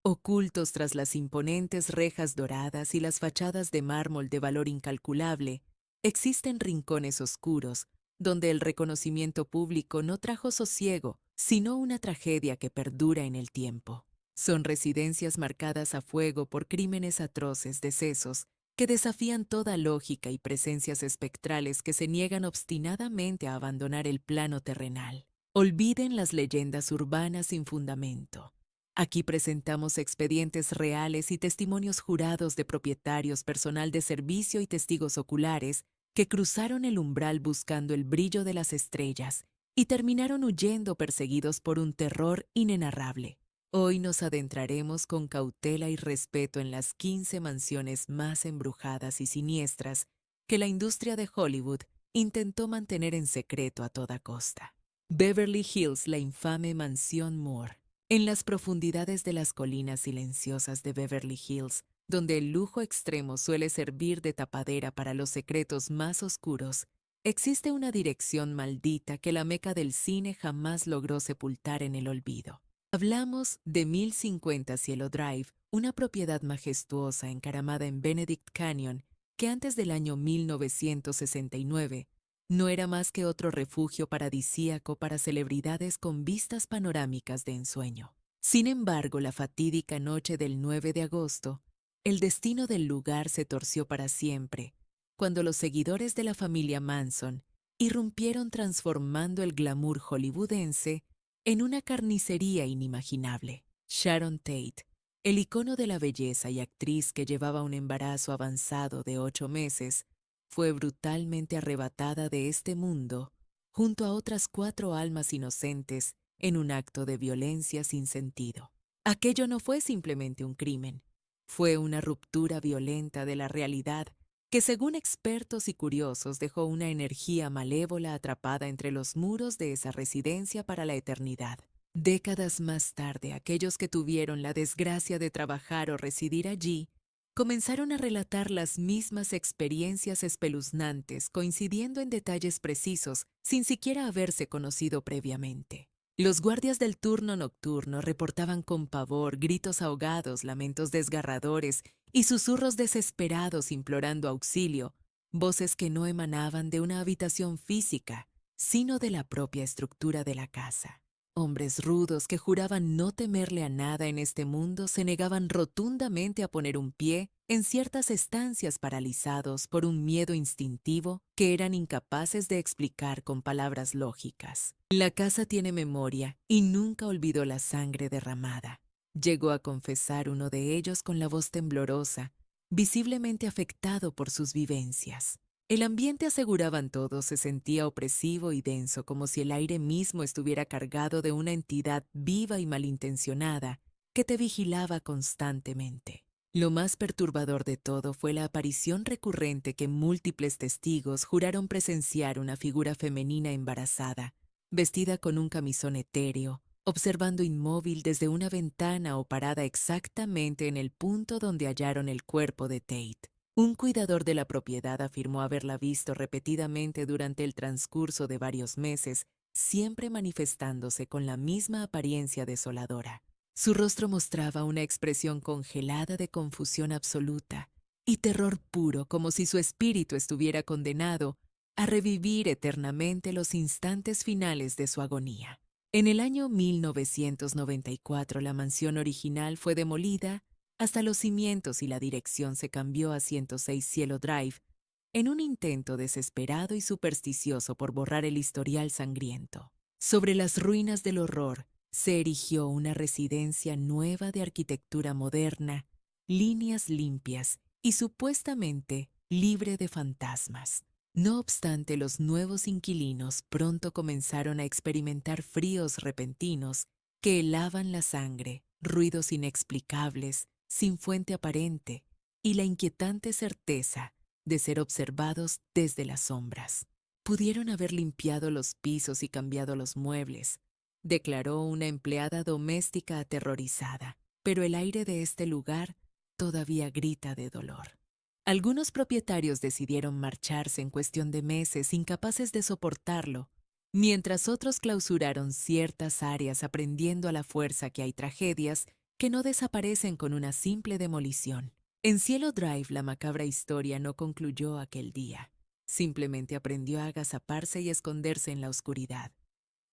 Ocultos tras las imponentes rejas doradas y las fachadas de mármol de valor incalculable, existen rincones oscuros donde el reconocimiento público no trajo sosiego, sino una tragedia que perdura en el tiempo. Son residencias marcadas a fuego por crímenes atroces, decesos, que desafían toda lógica y presencias espectrales que se niegan obstinadamente a abandonar el plano terrenal. Olviden las leyendas urbanas sin fundamento. Aquí presentamos expedientes reales y testimonios jurados de propietarios, personal de servicio y testigos oculares que cruzaron el umbral buscando el brillo de las estrellas y terminaron huyendo perseguidos por un terror inenarrable. Hoy nos adentraremos con cautela y respeto en las 15 mansiones más embrujadas y siniestras que la industria de Hollywood intentó mantener en secreto a toda costa. Beverly Hills, la infame mansión Moore. En las profundidades de las colinas silenciosas de Beverly Hills, donde el lujo extremo suele servir de tapadera para los secretos más oscuros, existe una dirección maldita que la meca del cine jamás logró sepultar en el olvido. Hablamos de 1050 Cielo Drive, una propiedad majestuosa encaramada en Benedict Canyon que antes del año 1969 no era más que otro refugio paradisíaco para celebridades con vistas panorámicas de ensueño. Sin embargo, la fatídica noche del 9 de agosto, el destino del lugar se torció para siempre, cuando los seguidores de la familia Manson irrumpieron transformando el glamour hollywoodense en una carnicería inimaginable. Sharon Tate, el icono de la belleza y actriz que llevaba un embarazo avanzado de 8 meses, fue brutalmente arrebatada de este mundo junto a otras 4 almas inocentes en un acto de violencia sin sentido. Aquello no fue simplemente un crimen, fue una ruptura violenta de la realidad que según expertos y curiosos dejó una energía malévola atrapada entre los muros de esa residencia para la eternidad. Décadas más tarde, aquellos que tuvieron la desgracia de trabajar o residir allí comenzaron a relatar las mismas experiencias espeluznantes, coincidiendo en detalles precisos, sin siquiera haberse conocido previamente. Los guardias del turno nocturno reportaban con pavor gritos ahogados, lamentos desgarradores y susurros desesperados implorando auxilio, voces que no emanaban de una habitación física, sino de la propia estructura de la casa. Hombres rudos que juraban no temerle a nada en este mundo se negaban rotundamente a poner un pie en ciertas estancias paralizados por un miedo instintivo que eran incapaces de explicar con palabras lógicas. La casa tiene memoria y nunca olvidó la sangre derramada. Llegó a confesar uno de ellos con la voz temblorosa, visiblemente afectado por sus vivencias. El ambiente, aseguraban todos, se sentía opresivo y denso, como si el aire mismo estuviera cargado de una entidad viva y malintencionada que te vigilaba constantemente. Lo más perturbador de todo fue la aparición recurrente que múltiples testigos juraron presenciar una figura femenina embarazada, vestida con un camisón etéreo, observando inmóvil desde una ventana o parada exactamente en el punto donde hallaron el cuerpo de Tate. Un cuidador de la propiedad afirmó haberla visto repetidamente durante el transcurso de varios meses, siempre manifestándose con la misma apariencia desoladora. Su rostro mostraba una expresión congelada de confusión absoluta y terror puro, como si su espíritu estuviera condenado a revivir eternamente los instantes finales de su agonía. En el año 1994, la mansión original fue demolida hasta los cimientos y la dirección se cambió a 106 Cielo Drive en un intento desesperado y supersticioso por borrar el historial sangriento. Sobre las ruinas del horror se erigió una residencia nueva de arquitectura moderna, líneas limpias y supuestamente libre de fantasmas. No obstante, los nuevos inquilinos pronto comenzaron a experimentar fríos repentinos que helaban la sangre, ruidos inexplicables, sin fuente aparente, y la inquietante certeza de ser observados desde las sombras. Pudieron haber limpiado los pisos y cambiado los muebles, declaró una empleada doméstica aterrorizada, pero el aire de este lugar todavía grita de dolor. Algunos propietarios decidieron marcharse en cuestión de meses, incapaces de soportarlo, mientras otros clausuraron ciertas áreas aprendiendo a la fuerza que hay tragedias que no desaparecen con una simple demolición. En Cielo Drive, la macabra historia no concluyó aquel día. Simplemente aprendió a agazaparse y esconderse en la oscuridad.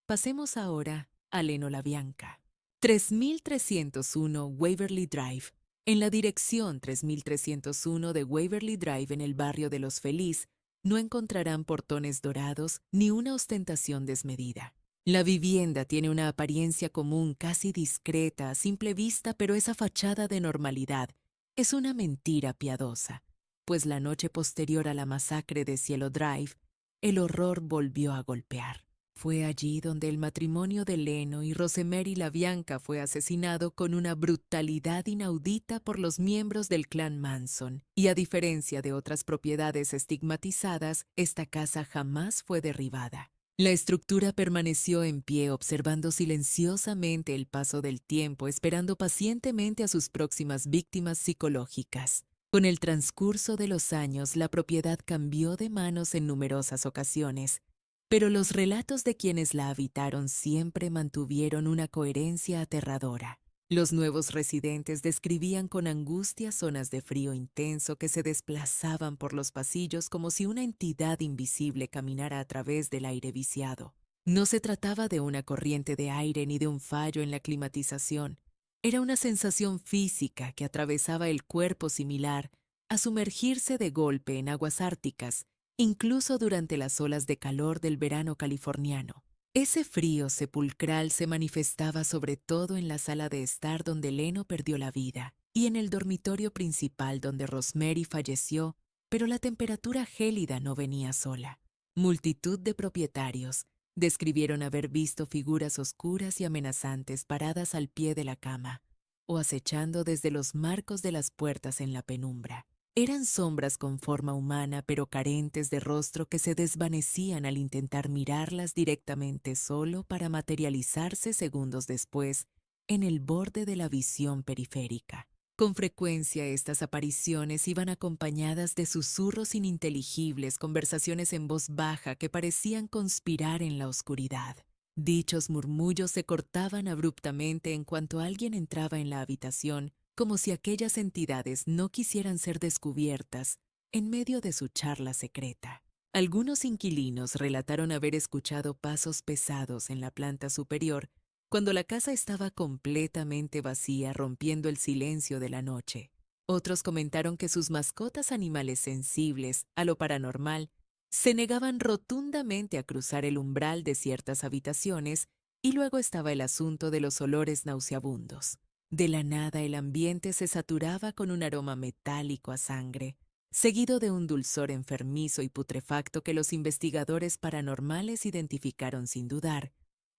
Pasemos ahora a Leno LaBianca. 3301 Waverly Drive. En la dirección 3301 de Waverly Drive en el barrio de Los Feliz, no encontrarán portones dorados ni una ostentación desmedida. La vivienda tiene una apariencia común, casi discreta a simple vista, pero esa fachada de normalidad es una mentira piadosa, pues la noche posterior a la masacre de Cielo Drive, el horror volvió a golpear. Fue allí donde el matrimonio de Leno y Rosemary LaBianca fue asesinado con una brutalidad inaudita por los miembros del clan Manson, y a diferencia de otras propiedades estigmatizadas, esta casa jamás fue derribada. La estructura permaneció en pie observando silenciosamente el paso del tiempo, esperando pacientemente a sus próximas víctimas psicológicas. Con el transcurso de los años, la propiedad cambió de manos en numerosas ocasiones, pero los relatos de quienes la habitaron siempre mantuvieron una coherencia aterradora. Los nuevos residentes describían con angustia zonas de frío intenso que se desplazaban por los pasillos como si una entidad invisible caminara a través del aire viciado. No se trataba de una corriente de aire ni de un fallo en la climatización. Era una sensación física que atravesaba el cuerpo, similar a sumergirse de golpe en aguas árticas, incluso durante las olas de calor del verano californiano. Ese frío sepulcral se manifestaba sobre todo en la sala de estar donde Leno perdió la vida y en el dormitorio principal donde Rosemary falleció, pero la temperatura gélida no venía sola. Multitud de propietarios describieron haber visto figuras oscuras y amenazantes paradas al pie de la cama o acechando desde los marcos de las puertas en la penumbra. Eran sombras con forma humana pero carentes de rostro que se desvanecían al intentar mirarlas directamente, solo para materializarse segundos después en el borde de la visión periférica. Con frecuencia estas apariciones iban acompañadas de susurros ininteligibles, conversaciones en voz baja que parecían conspirar en la oscuridad. Dichos murmullos se cortaban abruptamente en cuanto alguien entraba en la habitación, como si aquellas entidades no quisieran ser descubiertas en medio de su charla secreta. Algunos inquilinos relataron haber escuchado pasos pesados en la planta superior cuando la casa estaba completamente vacía, rompiendo el silencio de la noche. Otros comentaron que sus mascotas, animales sensibles a lo paranormal, se negaban rotundamente a cruzar el umbral de ciertas habitaciones, y luego estaba el asunto de los olores nauseabundos. De la nada el ambiente se saturaba con un aroma metálico a sangre, seguido de un dulzor enfermizo y putrefacto que los investigadores paranormales identificaron sin dudar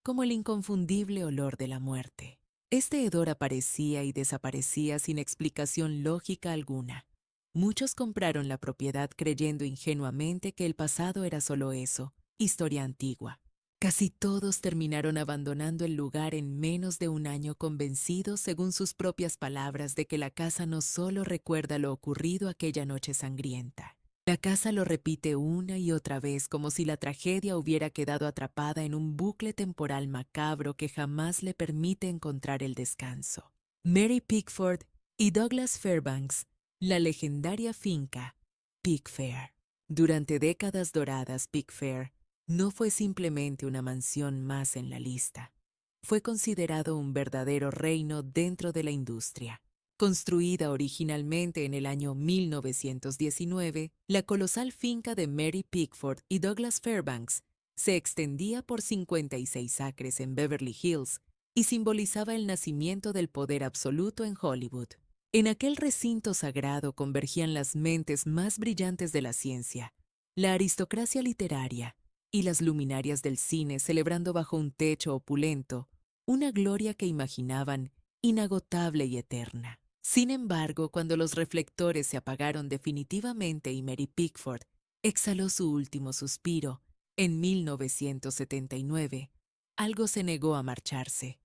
como el inconfundible olor de la muerte. Este hedor aparecía y desaparecía sin explicación lógica alguna. Muchos compraron la propiedad creyendo ingenuamente que el pasado era solo eso, historia antigua. Casi todos terminaron abandonando el lugar en menos de un año, convencidos, según sus propias palabras, de que la casa no solo recuerda lo ocurrido aquella noche sangrienta. La casa lo repite una y otra vez, como si la tragedia hubiera quedado atrapada en un bucle temporal macabro que jamás le permite encontrar el descanso. Mary Pickford y Douglas Fairbanks, la legendaria finca Pickfair. Durante décadas doradas, Pickfair no fue simplemente una mansión más en la lista. Fue considerado un verdadero reino dentro de la industria. Construida originalmente en el año 1919, la colosal finca de Mary Pickford y Douglas Fairbanks se extendía por 56 acres en Beverly Hills y simbolizaba el nacimiento del poder absoluto en Hollywood. En aquel recinto sagrado convergían las mentes más brillantes de la ciencia, la aristocracia literaria y las luminarias del cine, celebrando bajo un techo opulento una gloria que imaginaban inagotable y eterna. Sin embargo, cuando los reflectores se apagaron definitivamente y Mary Pickford exhaló su último suspiro en 1979, algo se negó a marcharse.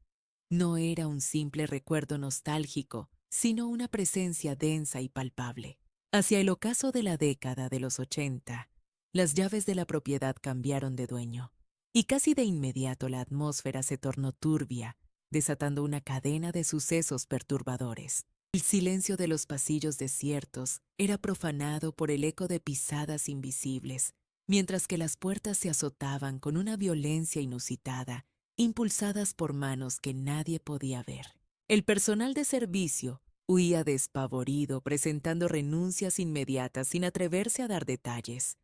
No era un simple recuerdo nostálgico, sino una presencia densa y palpable. Hacia el ocaso de la década de los 80, las llaves de la propiedad cambiaron de dueño, y casi de inmediato la atmósfera se tornó turbia, desatando una cadena de sucesos perturbadores. El silencio de los pasillos desiertos era profanado por el eco de pisadas invisibles, mientras que las puertas se azotaban con una violencia inusitada, impulsadas por manos que nadie podía ver. El personal de servicio huía despavorido, presentando renuncias inmediatas sin atreverse a dar detalles.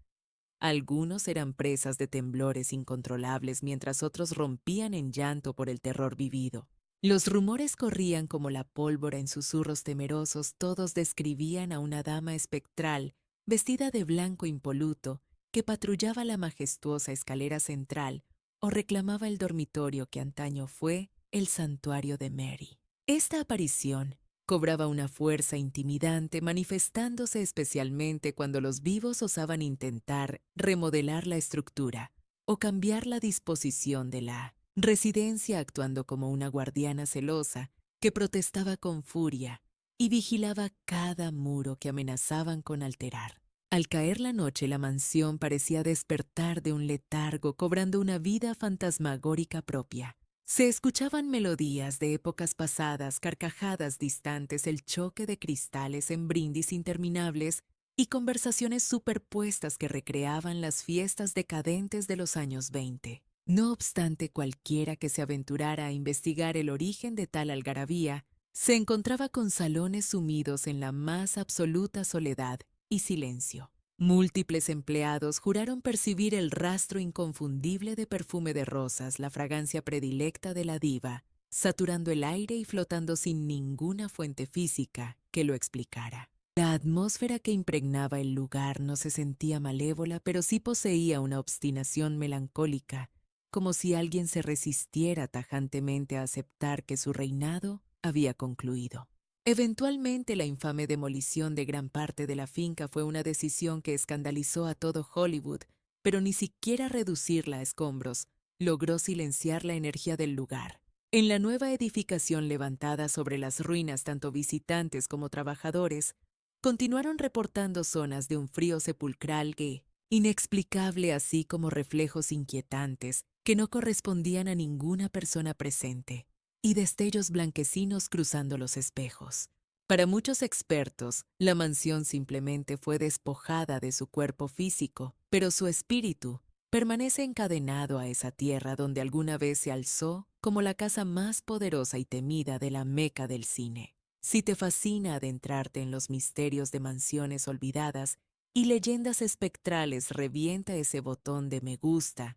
Algunos eran presas de temblores incontrolables mientras otros rompían en llanto por el terror vivido. Los rumores corrían como la pólvora en susurros temerosos, todos describían a una dama espectral, vestida de blanco impoluto, que patrullaba la majestuosa escalera central o reclamaba el dormitorio que antaño fue el santuario de Mary. Esta aparición cobraba una fuerza intimidante, manifestándose especialmente cuando los vivos osaban intentar remodelar la estructura o cambiar la disposición de la residencia, actuando como una guardiana celosa que protestaba con furia y vigilaba cada muro que amenazaban con alterar. Al caer la noche, la mansión parecía despertar de un letargo, cobrando una vida fantasmagórica propia. Se escuchaban melodías de épocas pasadas, carcajadas distantes, el choque de cristales en brindis interminables y conversaciones superpuestas que recreaban las fiestas decadentes de los años 20. No obstante, cualquiera que se aventurara a investigar el origen de tal algarabía se encontraba con salones sumidos en la más absoluta soledad y silencio. Múltiples empleados juraron percibir el rastro inconfundible de perfume de rosas, la fragancia predilecta de la diva, saturando el aire y flotando sin ninguna fuente física que lo explicara. La atmósfera que impregnaba el lugar no se sentía malévola, pero sí poseía una obstinación melancólica, como si alguien se resistiera tajantemente a aceptar que su reinado había concluido. Eventualmente, la infame demolición de gran parte de la finca fue una decisión que escandalizó a todo Hollywood, pero ni siquiera reducirla a escombros logró silenciar la energía del lugar. En la nueva edificación levantada sobre las ruinas, tanto visitantes como trabajadores continuaron reportando zonas de un frío sepulcral que, inexplicable, así como reflejos inquietantes que no correspondían a ninguna persona presente, y destellos blanquecinos cruzando los espejos. Para muchos expertos, la mansión simplemente fue despojada de su cuerpo físico, pero su espíritu permanece encadenado a esa tierra donde alguna vez se alzó como la casa más poderosa y temida de la Meca del cine. Si te fascina adentrarte en los misterios de mansiones olvidadas y leyendas espectrales, revienta ese botón de me gusta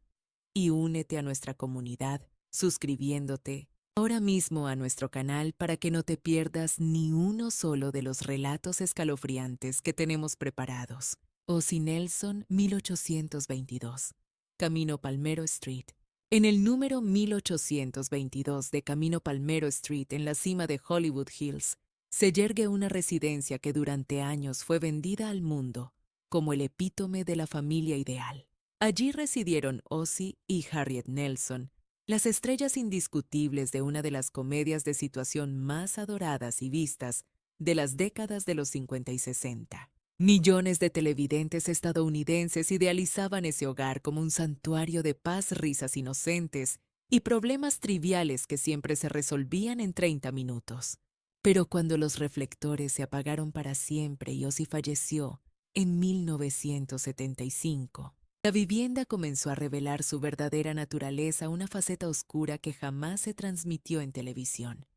y únete a nuestra comunidad suscribiéndote ahora mismo a nuestro canal para que no te pierdas ni uno solo de los relatos escalofriantes que tenemos preparados. Ozzie Nelson, 1822. Camino Palmero Street. En el número 1822 de Camino Palmero Street, en la cima de Hollywood Hills, se yergue una residencia que durante años fue vendida al mundo como el epítome de la familia ideal. Allí residieron Ozzie y Harriet Nelson, las estrellas indiscutibles de una de las comedias de situación más adoradas y vistas de las décadas de los 50 y 60. Millones de televidentes estadounidenses idealizaban ese hogar como un santuario de paz, risas inocentes y problemas triviales que siempre se resolvían en 30 minutos. Pero cuando los reflectores se apagaron para siempre y Ozzie falleció en 1975, la vivienda comenzó a revelar su verdadera naturaleza, una faceta oscura que jamás se transmitió en televisión.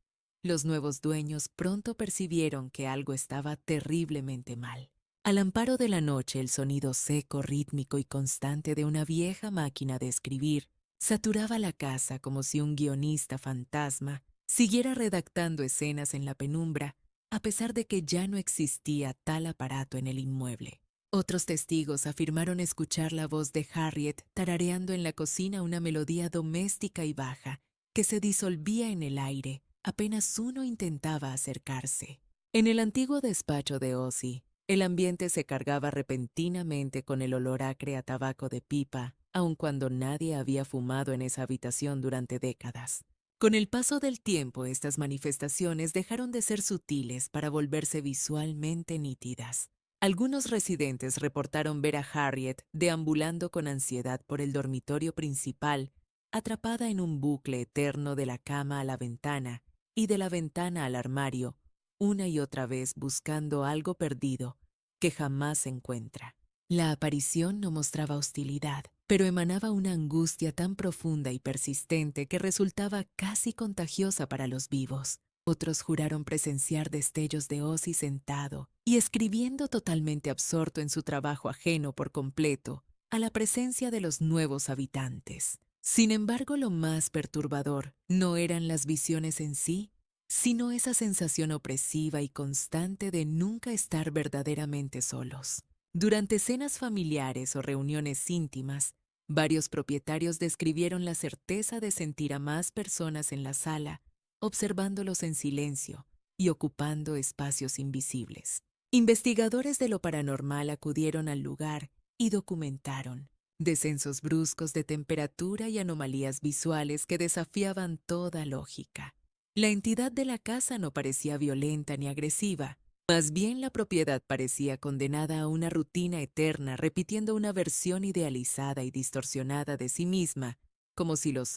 Los nuevos dueños pronto percibieron que algo estaba terriblemente mal. Al amparo de la noche, el sonido seco, rítmico y constante de una vieja máquina de escribir saturaba la casa como si un guionista fantasma siguiera redactando escenas en la penumbra, a pesar de que ya no existía tal aparato en el inmueble. Otros testigos afirmaron escuchar la voz de Harriet tarareando en la cocina una melodía doméstica y baja que se disolvía en el aire apenas uno intentaba acercarse. En el antiguo despacho de Ozzie, el ambiente se cargaba repentinamente con el olor acre a tabaco de pipa, aun cuando nadie había fumado en esa habitación durante décadas. Con el paso del tiempo, estas manifestaciones dejaron de ser sutiles para volverse visualmente nítidas. Algunos residentes reportaron ver a Harriet deambulando con ansiedad por el dormitorio principal, atrapada en un bucle eterno de la cama a la ventana y de la ventana al armario, una y otra vez buscando algo perdido que jamás se encuentra. La aparición no mostraba hostilidad, pero emanaba una angustia tan profunda y persistente que resultaba casi contagiosa para los vivos. Otros juraron presenciar destellos de Ozzy sentado y escribiendo totalmente absorto en su trabajo ajeno por completo a la presencia de los nuevos habitantes. Sin embargo, lo más perturbador no eran las visiones en sí, sino esa sensación opresiva y constante de nunca estar verdaderamente solos. Durante cenas familiares o reuniones íntimas, varios propietarios describieron la certeza de sentir a más personas en la sala, observándolos en silencio y ocupando espacios invisibles. Investigadores de lo paranormal acudieron al lugar y documentaron descensos bruscos de temperatura y anomalías visuales que desafiaban toda lógica. La entidad de la casa no parecía violenta ni agresiva, más bien la propiedad parecía condenada a una rutina eterna, repitiendo una versión idealizada y distorsionada de sí misma, como si los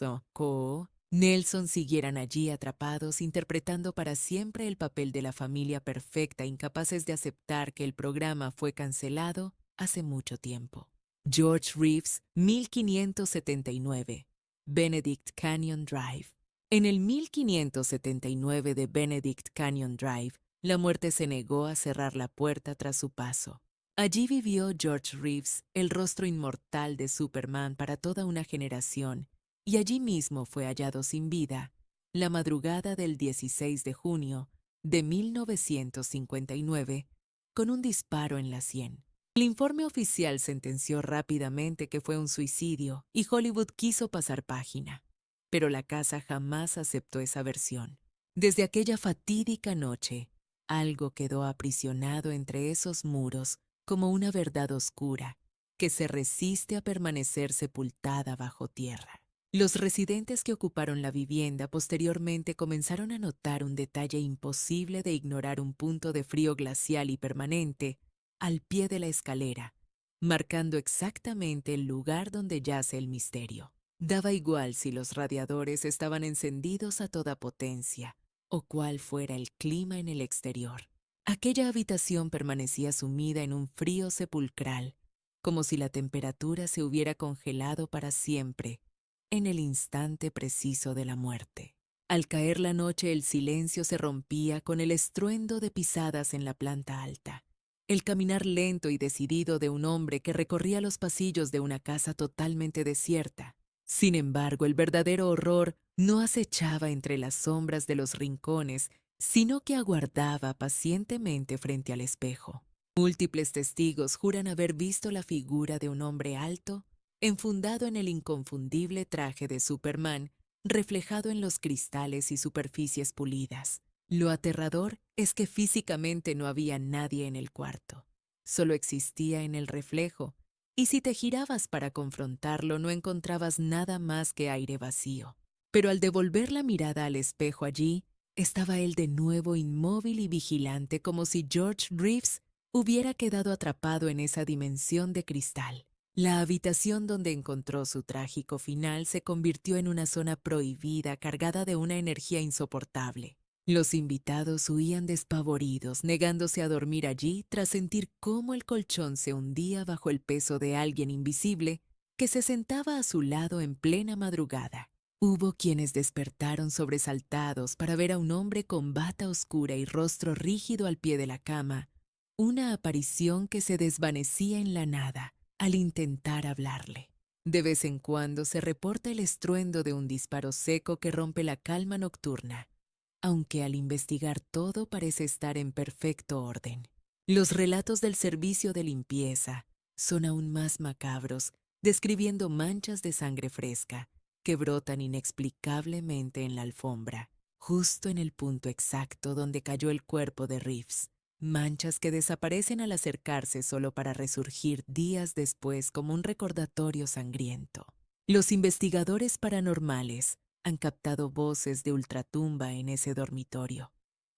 Nelson siguieran allí atrapados, interpretando para siempre el papel de la familia perfecta, incapaces de aceptar que el programa fue cancelado hace mucho tiempo. George Reeves, 1579, Benedict Canyon Drive. En el 1579 de Benedict Canyon Drive, la muerte se negó a cerrar la puerta tras su paso. Allí vivió George Reeves, el rostro inmortal de Superman para toda una generación, y allí mismo fue hallado sin vida, la madrugada del 16 de junio de 1959, con un disparo en la sien. El informe oficial sentenció rápidamente que fue un suicidio y Hollywood quiso pasar página, pero la casa jamás aceptó esa versión. Desde aquella fatídica noche, algo quedó aprisionado entre esos muros como una verdad oscura que se resiste a permanecer sepultada bajo tierra. Los residentes que ocuparon la vivienda posteriormente comenzaron a notar un detalle imposible de ignorar: un punto de frío glacial y permanente al pie de la escalera, marcando exactamente el lugar donde yace el misterio. Daba igual si los radiadores estaban encendidos a toda potencia o cuál fuera el clima en el exterior. Aquella habitación permanecía sumida en un frío sepulcral, como si la temperatura se hubiera congelado para siempre en el instante preciso de la muerte. Al caer la noche, el silencio se rompía con el estruendo de pisadas en la planta alta, el caminar lento y decidido de un hombre que recorría los pasillos de una casa totalmente desierta. Sin embargo, el verdadero horror no acechaba entre las sombras de los rincones, sino que aguardaba pacientemente frente al espejo. Múltiples testigos juran haber visto la figura de un hombre alto, enfundado en el inconfundible traje de Superman, reflejado en los cristales y superficies pulidas. Lo aterrador es que físicamente no había nadie en el cuarto, solo existía en el reflejo, y si te girabas para confrontarlo no encontrabas nada más que aire vacío. Pero al devolver la mirada al espejo, allí estaba él de nuevo, inmóvil y vigilante, como si George Reeves hubiera quedado atrapado en esa dimensión de cristal. La habitación donde encontró su trágico final se convirtió en una zona prohibida, cargada de una energía insoportable. Los invitados huían despavoridos, negándose a dormir allí tras sentir cómo el colchón se hundía bajo el peso de alguien invisible que se sentaba a su lado en plena madrugada. Hubo quienes despertaron sobresaltados para ver a un hombre con bata oscura y rostro rígido al pie de la cama, una aparición que se desvanecía en la nada al intentar hablarle. De vez en cuando se reporta el estruendo de un disparo seco que rompe la calma nocturna, aunque al investigar todo parece estar en perfecto orden. Los relatos del servicio de limpieza son aún más macabros, describiendo manchas de sangre fresca que brotan inexplicablemente en la alfombra, justo en el punto exacto donde cayó el cuerpo de Reeves. Manchas que desaparecen al acercarse solo para resurgir días después como un recordatorio sangriento. Los investigadores paranormales han captado voces de ultratumba en ese dormitorio.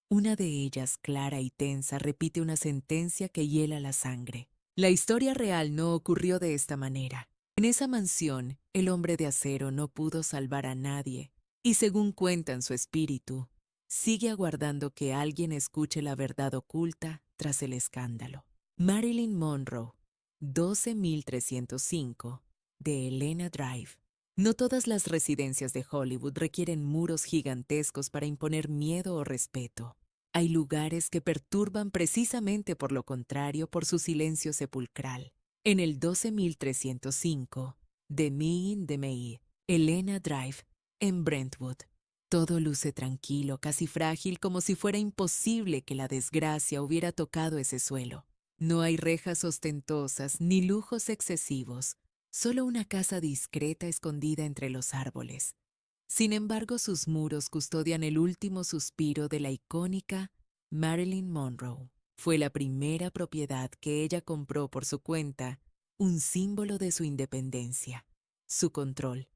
Una de ellas, clara y tensa, repite una sentencia que hiela la sangre. La historia real no ocurrió de esta manera. En esa mansión, el hombre de acero no pudo salvar a nadie, y según cuentan su espíritu, sigue aguardando que alguien escuche la verdad oculta tras el escándalo. Marilyn Monroe, 12305, de Helena Drive. No todas las residencias de Hollywood requieren muros gigantescos para imponer miedo o respeto. Hay lugares que perturban precisamente por lo contrario por su silencio sepulcral. En el 12305, de Mean de May, Helena Drive, en Brentwood, todo luce tranquilo, casi frágil, como si fuera imposible que la desgracia hubiera tocado ese suelo. No hay rejas ostentosas ni lujos excesivos, solo una casa discreta escondida entre los árboles. Sin embargo, sus muros custodian el último suspiro de la icónica Marilyn Monroe. Fue la primera propiedad que ella compró por su cuenta, un símbolo de su independencia, su control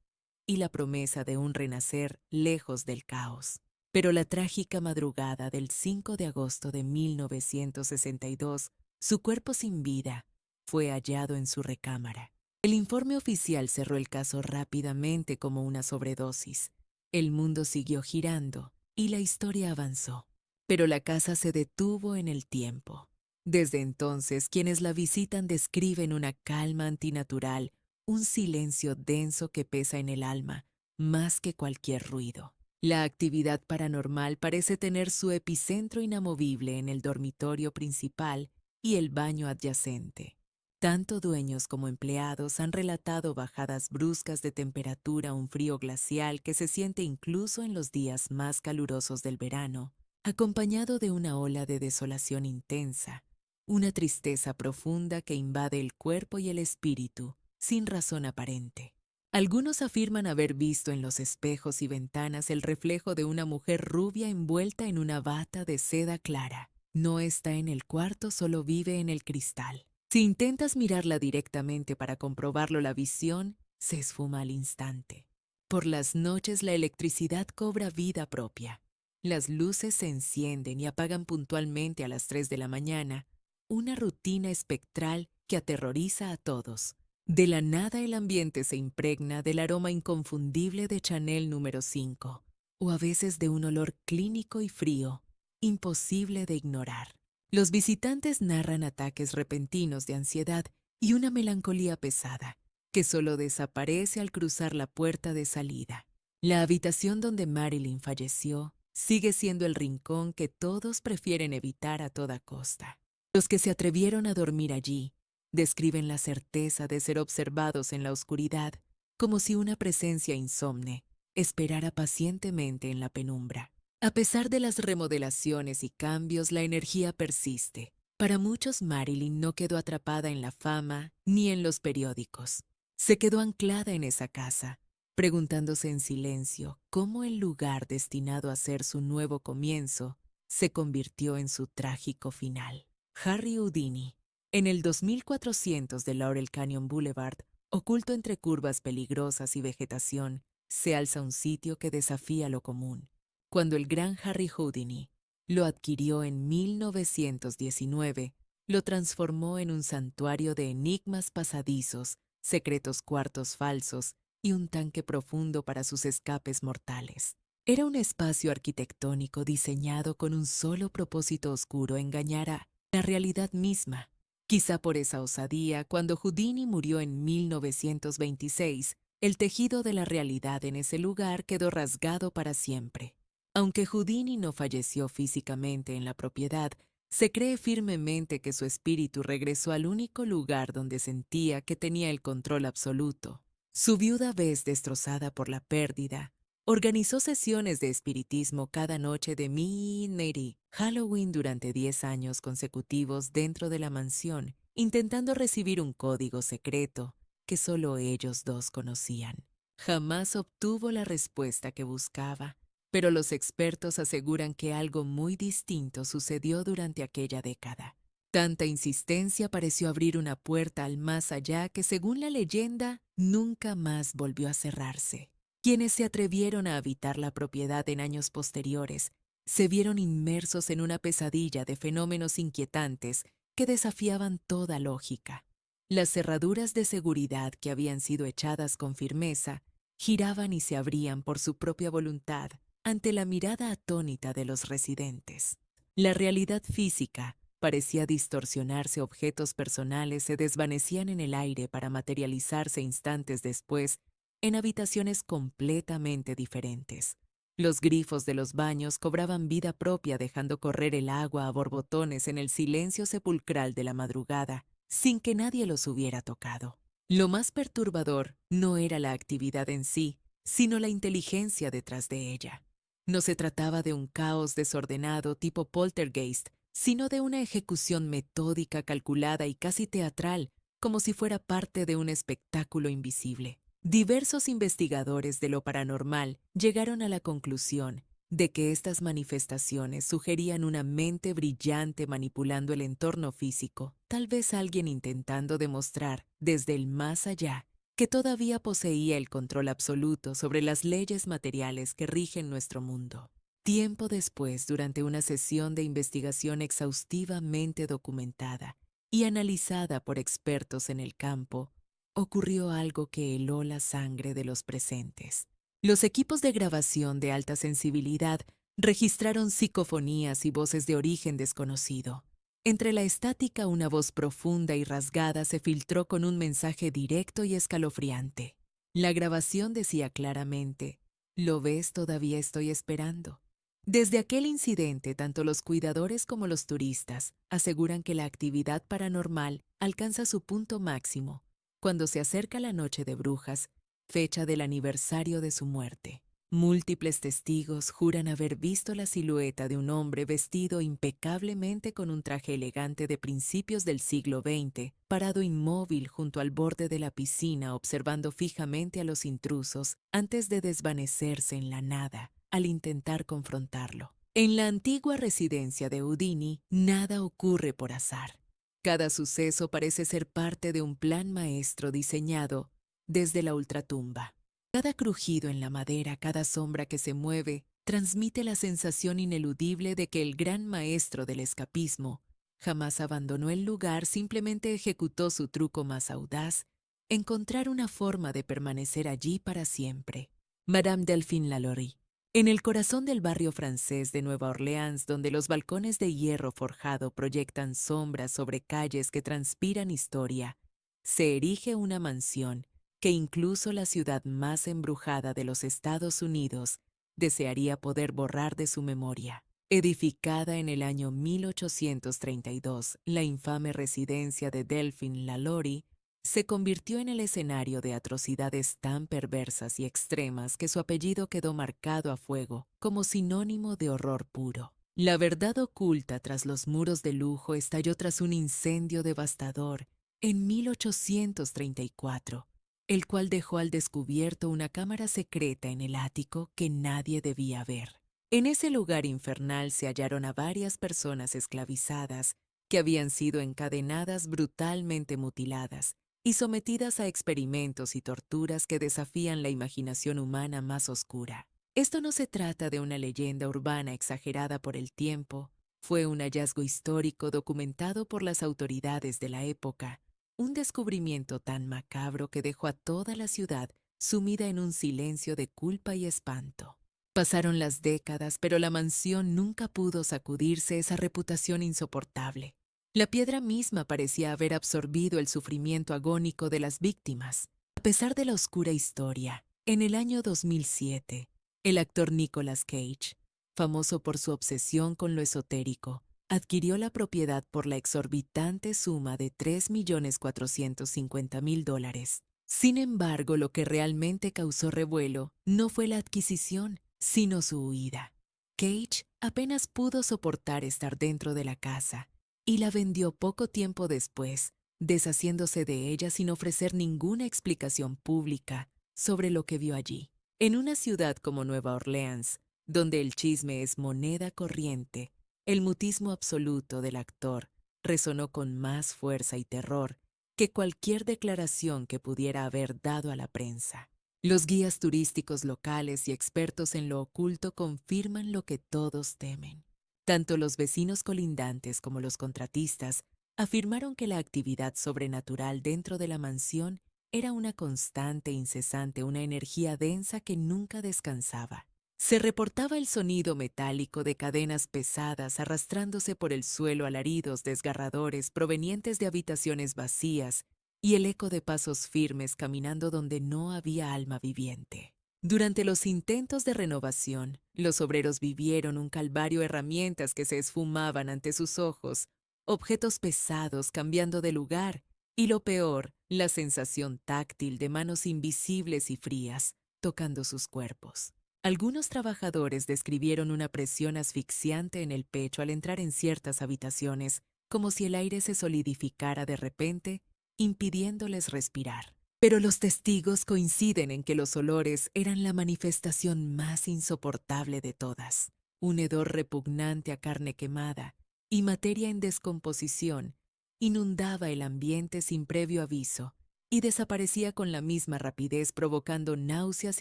y la promesa de un renacer lejos del caos. Pero la trágica madrugada del 5 de agosto de 1962, su cuerpo sin vida fue hallado en su recámara. El informe oficial cerró el caso rápidamente como una sobredosis. El mundo siguió girando y la historia avanzó. Pero la casa se detuvo en el tiempo. Desde entonces, quienes la visitan describen una calma antinatural, un silencio denso que pesa en el alma, más que cualquier ruido. La actividad paranormal parece tener su epicentro inamovible en el dormitorio principal y el baño adyacente. Tanto dueños como empleados han relatado bajadas bruscas de temperatura, un frío glacial que se siente incluso en los días más calurosos del verano, acompañado de una ola de desolación intensa, una tristeza profunda que invade el cuerpo y el espíritu, sin razón aparente. Algunos afirman haber visto en los espejos y ventanas el reflejo de una mujer rubia envuelta en una bata de seda clara. No está en el cuarto, solo vive en el cristal. Si intentas mirarla directamente para comprobarlo, la visión se esfuma al instante. Por las noches la electricidad cobra vida propia. Las luces se encienden y apagan puntualmente a las 3 de la mañana, una rutina espectral que aterroriza a todos. De la nada el ambiente se impregna del aroma inconfundible de Chanel número 5, o a veces de un olor clínico y frío, imposible de ignorar. Los visitantes narran ataques repentinos de ansiedad y una melancolía pesada, que solo desaparece al cruzar la puerta de salida. La habitación donde Marilyn falleció sigue siendo el rincón que todos prefieren evitar a toda costa. Los que se atrevieron a dormir allí describen la certeza de ser observados en la oscuridad, como si una presencia insomne esperara pacientemente en la penumbra. A pesar de las remodelaciones y cambios, la energía persiste. Para muchos, Marilyn no quedó atrapada en la fama ni en los periódicos. Se quedó anclada en esa casa, preguntándose en silencio cómo el lugar destinado a ser su nuevo comienzo se convirtió en su trágico final. Harry Houdini. En el 2400 de Laurel Canyon Boulevard, oculto entre curvas peligrosas y vegetación, se alza un sitio que desafía lo común. Cuando el gran Harry Houdini lo adquirió en 1919, lo transformó en un santuario de enigmas pasadizos, secretos cuartos falsos y un tanque profundo para sus escapes mortales. Era un espacio arquitectónico diseñado con un solo propósito oscuro: engañar a la realidad misma. Quizá por esa osadía, cuando Houdini murió en 1926, el tejido de la realidad en ese lugar quedó rasgado para siempre. Aunque Houdini no falleció físicamente en la propiedad, se cree firmemente que su espíritu regresó al único lugar donde sentía que tenía el control absoluto. Su viuda Bess, destrozada por la pérdida, organizó sesiones de espiritismo cada noche de Mary Halloween durante 10 años consecutivos dentro de la mansión, intentando recibir un código secreto que solo ellos dos conocían. Jamás obtuvo la respuesta que buscaba, pero los expertos aseguran que algo muy distinto sucedió durante aquella década. Tanta insistencia pareció abrir una puerta al más allá que, según la leyenda, nunca más volvió a cerrarse. Quienes se atrevieron a habitar la propiedad en años posteriores se vieron inmersos en una pesadilla de fenómenos inquietantes que desafiaban toda lógica. Las cerraduras de seguridad que habían sido echadas con firmeza giraban y se abrían por su propia voluntad ante la mirada atónita de los residentes. La realidad física parecía distorsionarse, objetos personales se desvanecían en el aire para materializarse instantes después en habitaciones completamente diferentes. Los grifos de los baños cobraban vida propia dejando correr el agua a borbotones en el silencio sepulcral de la madrugada, sin que nadie los hubiera tocado. Lo más perturbador no era la actividad en sí, sino la inteligencia detrás de ella. No se trataba de un caos desordenado tipo poltergeist, sino de una ejecución metódica, calculada y casi teatral, como si fuera parte de un espectáculo invisible. Diversos investigadores de lo paranormal llegaron a la conclusión de que estas manifestaciones sugerían una mente brillante manipulando el entorno físico, tal vez alguien intentando demostrar desde el más allá que todavía poseía el control absoluto sobre las leyes materiales que rigen nuestro mundo. Tiempo después, durante una sesión de investigación exhaustivamente documentada y analizada por expertos en el campo, ocurrió algo que heló la sangre de los presentes. Los equipos de grabación de alta sensibilidad registraron psicofonías y voces de origen desconocido. Entre la estática, una voz profunda y rasgada se filtró con un mensaje directo y escalofriante. La grabación decía claramente: «¿Lo ves? Todavía estoy esperando». Desde aquel incidente, tanto los cuidadores como los turistas aseguran que la actividad paranormal alcanza su punto máximo cuando se acerca la Noche de Brujas, fecha del aniversario de su muerte. Múltiples testigos juran haber visto la silueta de un hombre vestido impecablemente con un traje elegante de principios del siglo XX, parado inmóvil junto al borde de la piscina observando fijamente a los intrusos antes de desvanecerse en la nada al intentar confrontarlo. En la antigua residencia de Houdini, nada ocurre por azar. Cada suceso parece ser parte de un plan maestro diseñado desde la ultratumba. Cada crujido en la madera, cada sombra que se mueve, transmite la sensación ineludible de que el gran maestro del escapismo jamás abandonó el lugar, simplemente ejecutó su truco más audaz: encontrar una forma de permanecer allí para siempre. Madame Delphine Lalaurie. En el corazón del barrio francés de Nueva Orleans, donde los balcones de hierro forjado proyectan sombras sobre calles que transpiran historia, se erige una mansión que incluso la ciudad más embrujada de los Estados Unidos desearía poder borrar de su memoria. Edificada en el año 1832, la infame residencia de Delphine Lalaurie se convirtió en el escenario de atrocidades tan perversas y extremas que su apellido quedó marcado a fuego como sinónimo de horror puro. La verdad oculta tras los muros de lujo estalló tras un incendio devastador en 1834, el cual dejó al descubierto una cámara secreta en el ático que nadie debía ver. En ese lugar infernal se hallaron a varias personas esclavizadas que habían sido encadenadas, brutalmente mutiladas y sometidas a experimentos y torturas que desafían la imaginación humana más oscura. Esto no se trata de una leyenda urbana exagerada por el tiempo, fue un hallazgo histórico documentado por las autoridades de la época, un descubrimiento tan macabro que dejó a toda la ciudad sumida en un silencio de culpa y espanto. Pasaron las décadas, pero la mansión nunca pudo sacudirse esa reputación insoportable. La piedra misma parecía haber absorbido el sufrimiento agónico de las víctimas. A pesar de la oscura historia, en el año 2007, el actor Nicolas Cage, famoso por su obsesión con lo esotérico, adquirió la propiedad por la exorbitante suma de $3.450.000. Sin embargo, lo que realmente causó revuelo no fue la adquisición, sino su huida. Cage apenas pudo soportar estar dentro de la casa y la vendió poco tiempo después, deshaciéndose de ella sin ofrecer ninguna explicación pública sobre lo que vio allí. En una ciudad como Nueva Orleans, donde el chisme es moneda corriente, el mutismo absoluto del actor resonó con más fuerza y terror que cualquier declaración que pudiera haber dado a la prensa. Los guías turísticos locales y expertos en lo oculto confirman lo que todos temen. Tanto los vecinos colindantes como los contratistas afirmaron que la actividad sobrenatural dentro de la mansión era una constante e incesante, una energía densa que nunca descansaba. Se reportaba el sonido metálico de cadenas pesadas arrastrándose por el suelo, alaridos desgarradores provenientes de habitaciones vacías y el eco de pasos firmes caminando donde no había alma viviente. Durante los intentos de renovación, los obreros vivieron un calvario, herramientas que se esfumaban ante sus ojos, objetos pesados cambiando de lugar y lo peor, la sensación táctil de manos invisibles y frías tocando sus cuerpos. Algunos trabajadores describieron una presión asfixiante en el pecho al entrar en ciertas habitaciones, como si el aire se solidificara de repente, impidiéndoles respirar. Pero los testigos coinciden en que los olores eran la manifestación más insoportable de todas. Un hedor repugnante a carne quemada y materia en descomposición inundaba el ambiente sin previo aviso y desaparecía con la misma rapidez, provocando náuseas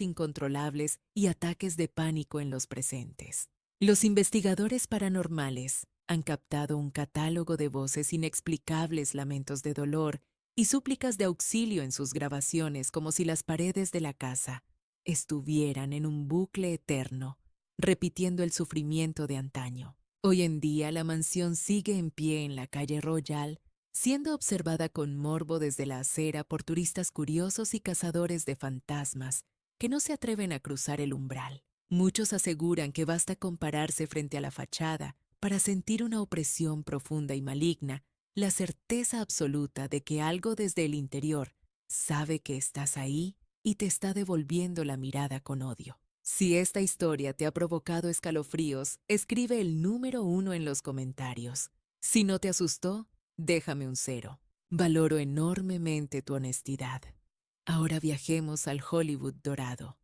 incontrolables y ataques de pánico en los presentes. Los investigadores paranormales han captado un catálogo de voces inexplicables, lamentos de dolor y súplicas de auxilio en sus grabaciones, como si las paredes de la casa estuvieran en un bucle eterno, repitiendo el sufrimiento de antaño. Hoy en día la mansión sigue en pie en la calle Royal, siendo observada con morbo desde la acera por turistas curiosos y cazadores de fantasmas que no se atreven a cruzar el umbral. Muchos aseguran que basta compararse frente a la fachada para sentir una opresión profunda y maligna, la certeza absoluta de que algo desde el interior sabe que estás ahí y te está devolviendo la mirada con odio. Si esta historia te ha provocado escalofríos, escribe el número 1 en los comentarios. Si no te asustó, déjame un 0. Valoro enormemente tu honestidad. Ahora viajemos al Hollywood dorado.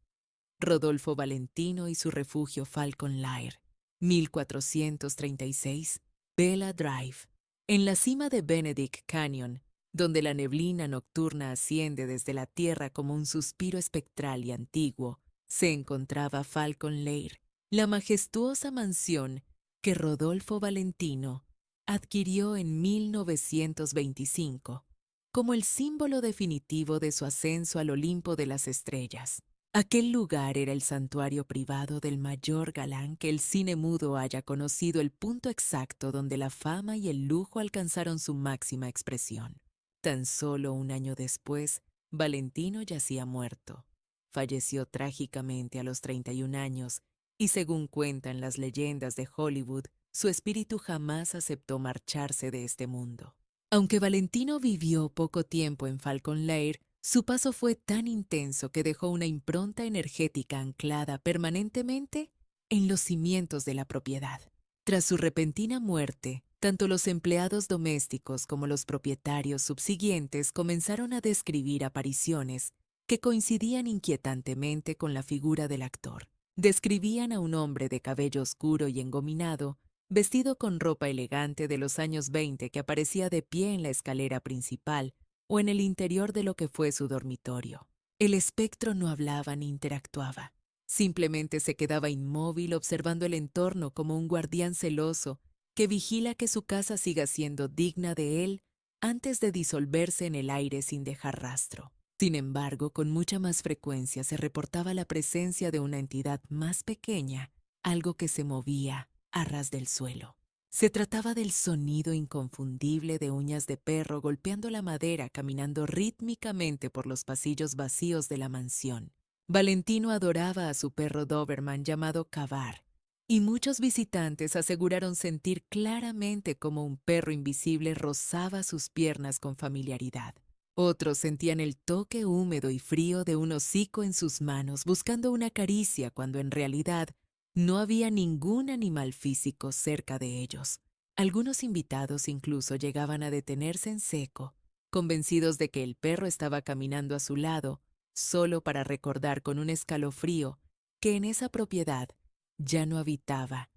Rodolfo Valentino y su refugio Falcon Lair, 1436, Bella Drive. En la cima de Benedict Canyon, donde la neblina nocturna asciende desde la tierra como un suspiro espectral y antiguo, se encontraba Falcon Lair, la majestuosa mansión que Rodolfo Valentino adquirió en 1925 como el símbolo definitivo de su ascenso al Olimpo de las estrellas. Aquel lugar era el santuario privado del mayor galán que el cine mudo haya conocido, el punto exacto donde la fama y el lujo alcanzaron su máxima expresión. Tan solo un año después, Valentino yacía muerto. Falleció trágicamente a los 31 años y, según cuentan las leyendas de Hollywood, su espíritu jamás aceptó marcharse de este mundo. Aunque Valentino vivió poco tiempo en Falcon Lair, su paso fue tan intenso que dejó una impronta energética anclada permanentemente en los cimientos de la propiedad. Tras su repentina muerte, tanto los empleados domésticos como los propietarios subsiguientes comenzaron a describir apariciones que coincidían inquietantemente con la figura del actor. Describían a un hombre de cabello oscuro y engominado, vestido con ropa elegante de los años 20 que aparecía de pie en la escalera principal o en el interior de lo que fue su dormitorio. El espectro no hablaba ni interactuaba. Simplemente se quedaba inmóvil observando el entorno como un guardián celoso que vigila que su casa siga siendo digna de él antes de disolverse en el aire sin dejar rastro. Sin embargo, con mucha más frecuencia se reportaba la presencia de una entidad más pequeña, algo que se movía a ras del suelo. Se trataba del sonido inconfundible de uñas de perro golpeando la madera, caminando rítmicamente por los pasillos vacíos de la mansión. Valentino adoraba a su perro Doberman llamado Cavar, y muchos visitantes aseguraron sentir claramente cómo un perro invisible rozaba sus piernas con familiaridad. Otros sentían el toque húmedo y frío de un hocico en sus manos buscando una caricia cuando en realidad no había ningún animal físico cerca de ellos. Algunos invitados incluso llegaban a detenerse en seco, convencidos de que el perro estaba caminando a su lado, solo para recordar con un escalofrío que en esa propiedad ya no habitaba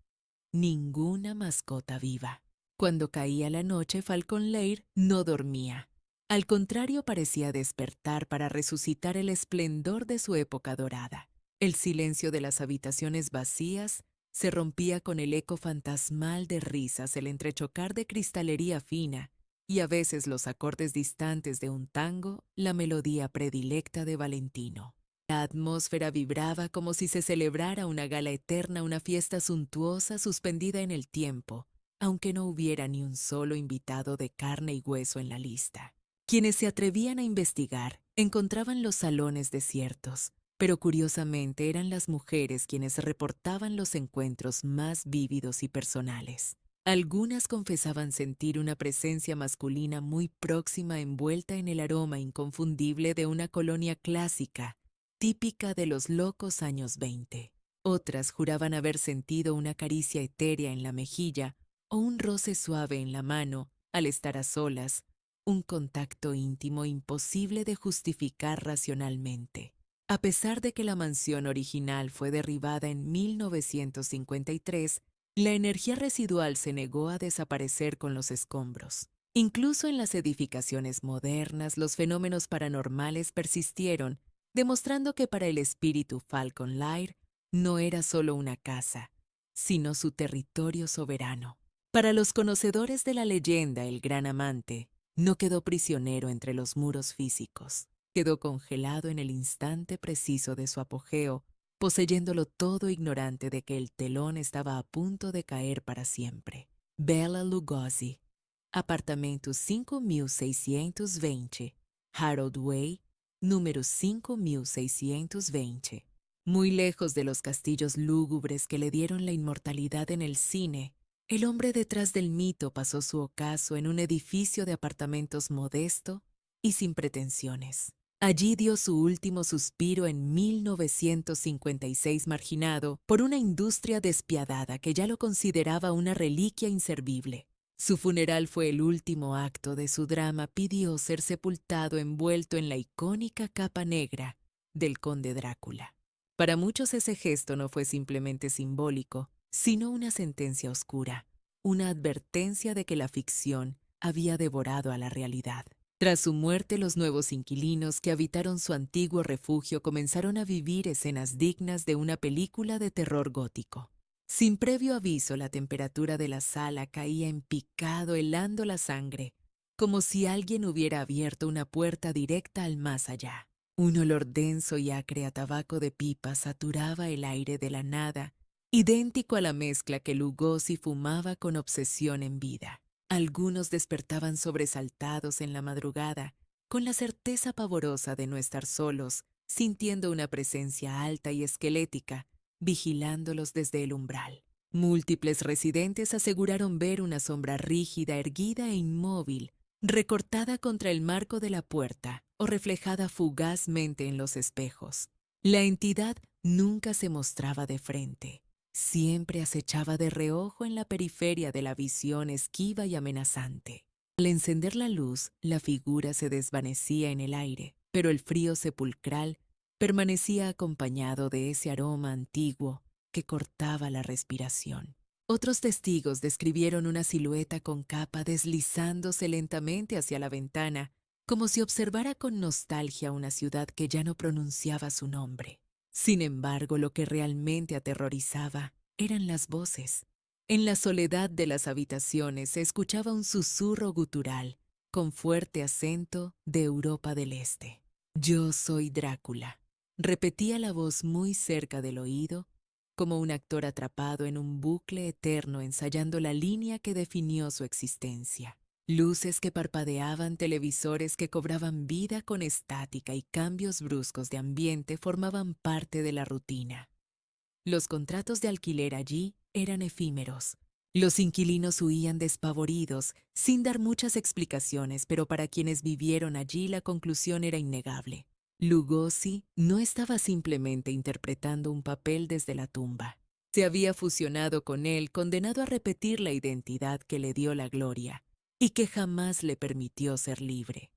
ninguna mascota viva. Cuando caía la noche, Falcon Lair no dormía. Al contrario, parecía despertar para resucitar el esplendor de su época dorada. El silencio de las habitaciones vacías se rompía con el eco fantasmal de risas, el entrechocar de cristalería fina y a veces los acordes distantes de un tango, la melodía predilecta de Valentino. La atmósfera vibraba como si se celebrara una gala eterna, una fiesta suntuosa suspendida en el tiempo, aunque no hubiera ni un solo invitado de carne y hueso en la lista. Quienes se atrevían a investigar encontraban los salones desiertos, pero curiosamente eran las mujeres quienes reportaban los encuentros más vívidos y personales. Algunas confesaban sentir una presencia masculina muy próxima envuelta en el aroma inconfundible de una colonia clásica, típica de los locos años 20. Otras juraban haber sentido una caricia etérea en la mejilla o un roce suave en la mano al estar a solas, un contacto íntimo imposible de justificar racionalmente. A pesar de que la mansión original fue derribada en 1953, la energía residual se negó a desaparecer con los escombros. Incluso en las edificaciones modernas, los fenómenos paranormales persistieron, demostrando que para el espíritu Falcon Lair no era solo una casa, sino su territorio soberano. Para los conocedores de la leyenda, el gran amante no quedó prisionero entre los muros físicos, quedó congelado en el instante preciso de su apogeo, poseyéndolo todo ignorante de que el telón estaba a punto de caer para siempre. Bela Lugosi, apartamento 5620, Harold Way, número 5620. Muy lejos de los castillos lúgubres que le dieron la inmortalidad en el cine, el hombre detrás del mito pasó su ocaso en un edificio de apartamentos modesto y sin pretensiones. Allí dio su último suspiro en 1956, marginado por una industria despiadada que ya lo consideraba una reliquia inservible. Su funeral fue el último acto de su drama. Pidió ser sepultado envuelto en la icónica capa negra del conde Drácula. Para muchos ese gesto no fue simplemente simbólico, sino una sentencia oscura, una advertencia de que la ficción había devorado a la realidad. Tras su muerte, los nuevos inquilinos que habitaron su antiguo refugio comenzaron a vivir escenas dignas de una película de terror gótico. Sin previo aviso, la temperatura de la sala caía en picado, helando la sangre, como si alguien hubiera abierto una puerta directa al más allá. Un olor denso y acre a tabaco de pipa saturaba el aire de la nada, idéntico a la mezcla que Lugosi fumaba con obsesión en vida. Algunos despertaban sobresaltados en la madrugada, con la certeza pavorosa de no estar solos, sintiendo una presencia alta y esquelética, vigilándolos desde el umbral. Múltiples residentes aseguraron ver una sombra rígida, erguida e inmóvil, recortada contra el marco de la puerta o reflejada fugazmente en los espejos. La entidad nunca se mostraba de frente. Siempre acechaba de reojo en la periferia de la visión, esquiva y amenazante. Al encender la luz, la figura se desvanecía en el aire, pero el frío sepulcral permanecía acompañado de ese aroma antiguo que cortaba la respiración. Otros testigos describieron una silueta con capa deslizándose lentamente hacia la ventana, como si observara con nostalgia una ciudad que ya no pronunciaba su nombre. Sin embargo, lo que realmente aterrorizaba eran las voces. En la soledad de las habitaciones se escuchaba un susurro gutural, con fuerte acento de Europa del Este. «Yo soy Drácula», repetía la voz muy cerca del oído, como un actor atrapado en un bucle eterno ensayando la línea que definió su existencia. Luces que parpadeaban, televisores que cobraban vida con estática y cambios bruscos de ambiente formaban parte de la rutina. Los contratos de alquiler allí eran efímeros. Los inquilinos huían despavoridos, sin dar muchas explicaciones, pero para quienes vivieron allí la conclusión era innegable. Lugosi no estaba simplemente interpretando un papel desde la tumba. Se había fusionado con él, condenado a repetir la identidad que le dio la gloria y que jamás le permitió ser libre.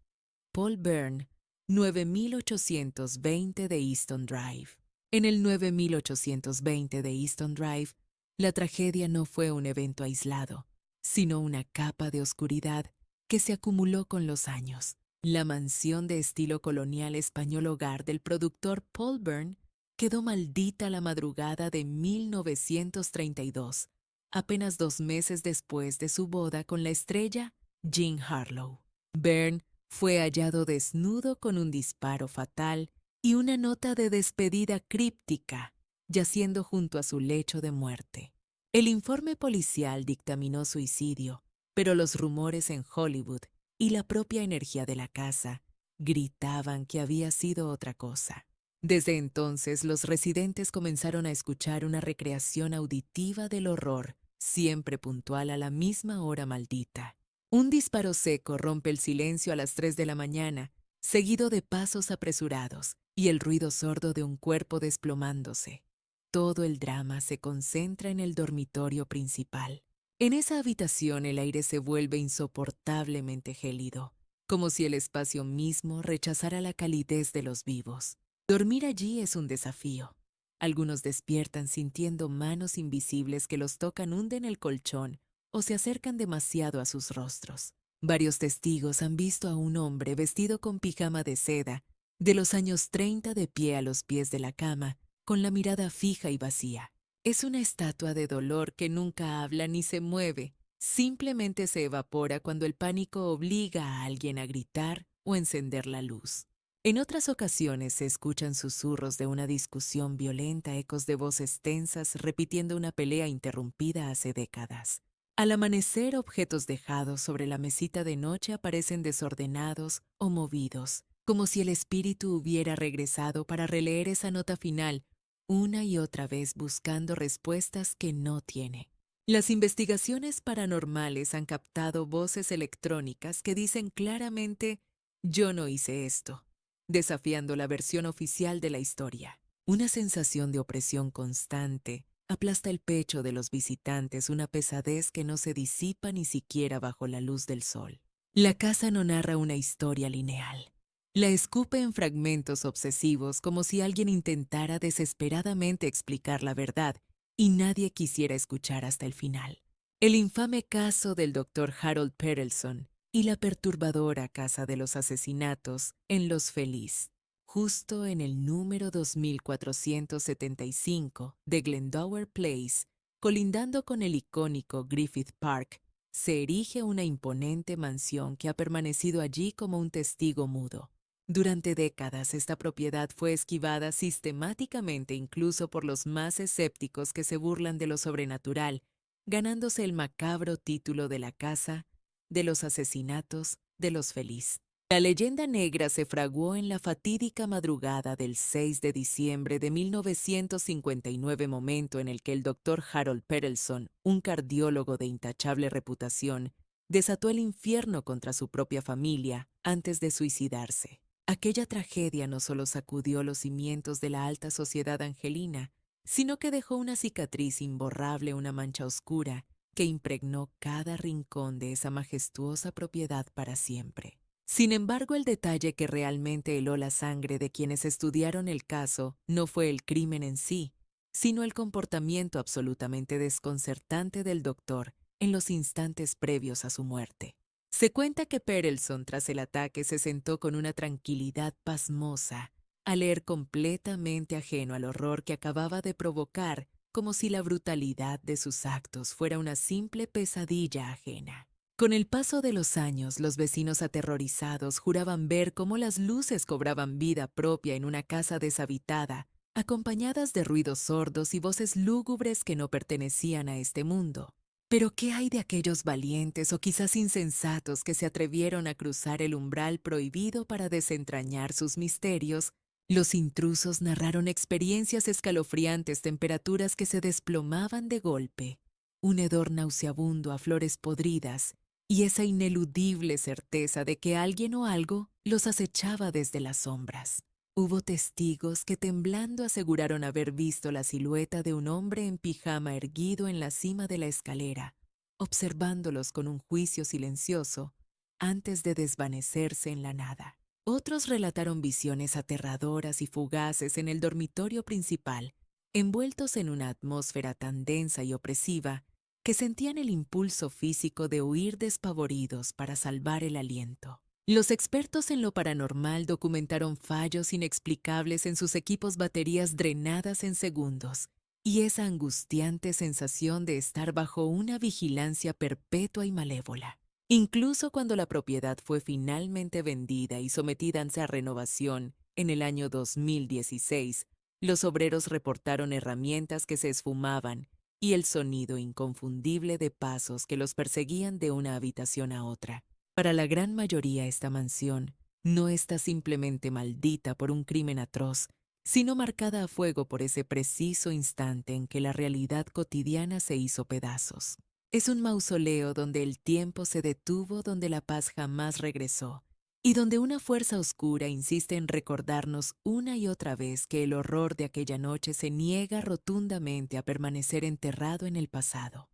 Paul Byrne, 9820 de Easton Drive. En el 9820 de Easton Drive, la tragedia no fue un evento aislado, sino una capa de oscuridad que se acumuló con los años. La mansión de estilo colonial español hogar del productor Paul Byrne quedó maldita la madrugada de 1932, apenas 2 meses después de su boda con la estrella Jean Harlow. Byrne fue hallado desnudo con un disparo fatal y una nota de despedida críptica, yaciendo junto a su lecho de muerte. El informe policial dictaminó suicidio, pero los rumores en Hollywood y la propia energía de la casa gritaban que había sido otra cosa. Desde entonces, los residentes comenzaron a escuchar una recreación auditiva del horror, siempre puntual a la misma hora maldita. Un disparo seco rompe el silencio a las 3 de la mañana, seguido de pasos apresurados y el ruido sordo de un cuerpo desplomándose. Todo el drama se concentra en el dormitorio principal. En esa habitación el aire se vuelve insoportablemente gélido, como si el espacio mismo rechazara la calidez de los vivos. Dormir allí es un desafío. Algunos despiertan sintiendo manos invisibles que los tocan, hunden el colchón o se acercan demasiado a sus rostros. Varios testigos han visto a un hombre vestido con pijama de seda, de los años 30 de pie a los pies de la cama, con la mirada fija y vacía. Es una estatua de dolor que nunca habla ni se mueve, simplemente se evapora cuando el pánico obliga a alguien a gritar o encender la luz. En otras ocasiones se escuchan susurros de una discusión violenta, ecos de voces tensas repitiendo una pelea interrumpida hace décadas. Al amanecer, objetos dejados sobre la mesita de noche aparecen desordenados o movidos, como si el espíritu hubiera regresado para releer esa nota final una y otra vez buscando respuestas que no tiene. Las investigaciones paranormales han captado voces electrónicas que dicen claramente «Yo no hice esto», desafiando la versión oficial de la historia. Una sensación de opresión constante aplasta el pecho de los visitantes, una pesadez que no se disipa ni siquiera bajo la luz del sol. La casa no narra una historia lineal. La escupe en fragmentos obsesivos como si alguien intentara desesperadamente explicar la verdad y nadie quisiera escuchar hasta el final. El infame caso del Dr. Harold Perelson y la perturbadora casa de los asesinatos en Los Feliz, justo en el número 2475 de Glendower Place, colindando con el icónico Griffith Park, se erige una imponente mansión que ha permanecido allí como un testigo mudo. Durante décadas, esta propiedad fue esquivada sistemáticamente incluso por los más escépticos que se burlan de lo sobrenatural, ganándose el macabro título de la casa de los asesinatos de los Feliz. La leyenda negra se fraguó en la fatídica madrugada del 6 de diciembre de 1959, momento en el que el Dr. Harold Perelson, un cardiólogo de intachable reputación, desató el infierno contra su propia familia antes de suicidarse. Aquella tragedia no solo sacudió los cimientos de la alta sociedad angelina, sino que dejó una cicatriz imborrable, una mancha oscura que impregnó cada rincón de esa majestuosa propiedad para siempre. Sin embargo, el detalle que realmente heló la sangre de quienes estudiaron el caso no fue el crimen en sí, sino el comportamiento absolutamente desconcertante del doctor en los instantes previos a su muerte. Se cuenta que Perelson, tras el ataque, se sentó con una tranquilidad pasmosa, a leer completamente ajeno al horror que acababa de provocar, como si la brutalidad de sus actos fuera una simple pesadilla ajena. Con el paso de los años, los vecinos aterrorizados juraban ver cómo las luces cobraban vida propia en una casa deshabitada, acompañadas de ruidos sordos y voces lúgubres que no pertenecían a este mundo. Pero ¿qué hay de aquellos valientes o quizás insensatos que se atrevieron a cruzar el umbral prohibido para desentrañar sus misterios? Los intrusos narraron experiencias escalofriantes, temperaturas que se desplomaban de golpe, un hedor nauseabundo a flores podridas y esa ineludible certeza de que alguien o algo los acechaba desde las sombras. Hubo testigos que temblando aseguraron haber visto la silueta de un hombre en pijama erguido en la cima de la escalera, observándolos con un juicio silencioso antes de desvanecerse en la nada. Otros relataron visiones aterradoras y fugaces en el dormitorio principal, envueltos en una atmósfera tan densa y opresiva que sentían el impulso físico de huir despavoridos para salvar el aliento. Los expertos en lo paranormal documentaron fallos inexplicables en sus equipos, baterías drenadas en segundos, y esa angustiante sensación de estar bajo una vigilancia perpetua y malévola. Incluso cuando la propiedad fue finalmente vendida y sometida a renovación en el año 2016, los obreros reportaron herramientas que se esfumaban y el sonido inconfundible de pasos que los perseguían de una habitación a otra. Para la gran mayoría esta mansión no está simplemente maldita por un crimen atroz, sino marcada a fuego por ese preciso instante en que la realidad cotidiana se hizo pedazos. Es un mausoleo donde el tiempo se detuvo, donde la paz jamás regresó, y donde una fuerza oscura insiste en recordarnos una y otra vez que el horror de aquella noche se niega rotundamente a permanecer enterrado en el pasado.